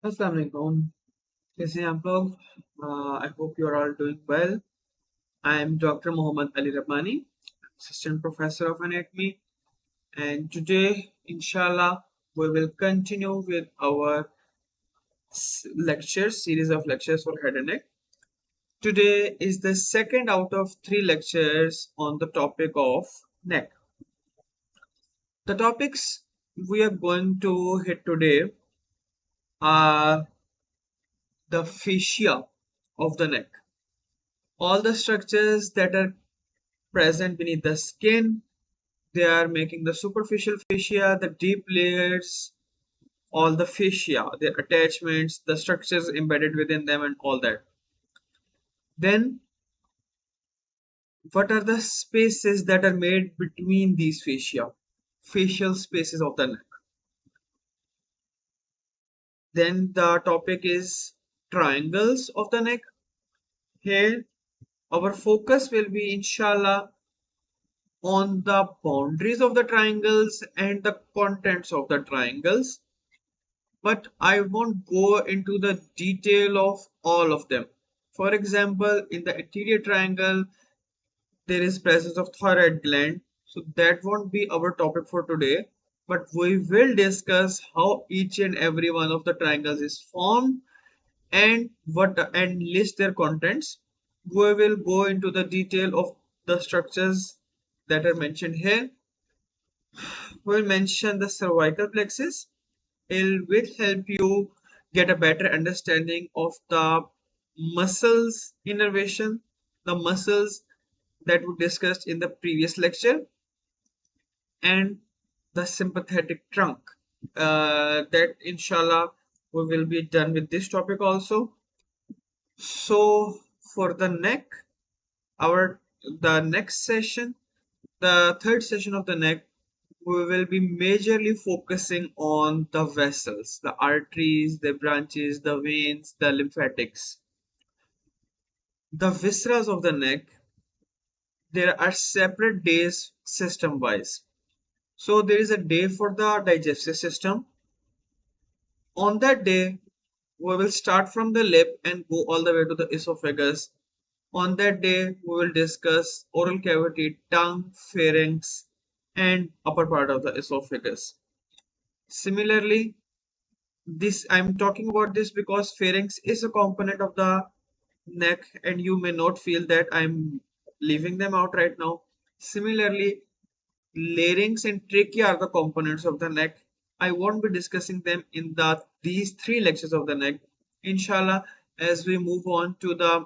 Assalamu alaikum. This is Amplog. I hope you are all doing well. I am Dr. Muhammad Ali Rabbani, Assistant Professor of Anatomy, and today, inshallah, we will continue with our lecture series of lectures for head and neck. Today is the second out of three lectures on the topic of neck. The topics we are going to hit today are the fascia of the neck, all the structures that are present beneath the skin. They are making the superficial fascia, the deep layers, all the fascia, their attachments, the structures embedded within them, and all that. Then, what are the spaces that are made between these fascia? Facial spaces of the neck. Then, the topic is triangles of the neck. Here, our focus will be, inshallah, on the boundaries of the triangles and the contents of the triangles, but I won't go into the detail of all of them. For example, in the anterior triangle, there is presence of thyroid gland, so that won't be our topic for today. But we will discuss how each and every one of the triangles is formed and list their contents. We will go into the detail of the structures that are mentioned here. We'll mention the cervical plexus. It will help you get a better understanding of the muscles innervation, the muscles that we discussed in the previous lecture, and the sympathetic trunk. That inshallah we will be done with this topic also. So for the neck, our the next session, the third session of the neck, we will be majorly focusing on the vessels, the arteries, the branches, the veins, the lymphatics. The viscera of the neck, there are separate days system wise. So there is a day for the digestive system. On that day, we will start from the lip and go all the way to the esophagus. On that day, we will discuss oral cavity, tongue, pharynx, and upper part of the esophagus. Similarly, this I'm talking about this because pharynx is a component of the neck, and you may not feel that I'm leaving them out right now. Similarly, larynx and trachea are the components of the neck. I won't be discussing them in these three lectures of the neck. Inshallah, as we move on to the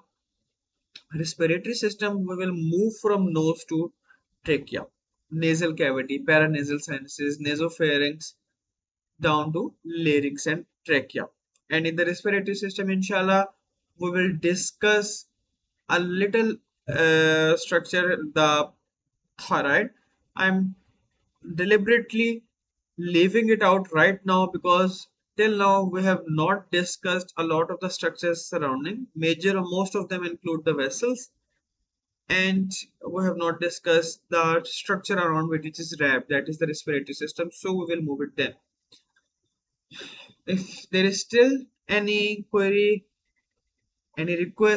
respiratory system, we will move from nose to trachea, nasal cavity, paranasal sinuses, nasopharynx, down to larynx and trachea. And in the respiratory system, inshallah, we will discuss a little structure, the thyroid. I'm deliberately leaving it out right now because till now we have not discussed a lot of the structures surrounding. Most of them include the vessels, and we have not discussed the structure around which is wrapped, that is the respiratory system. So we will move it then. If there is still any query, any request,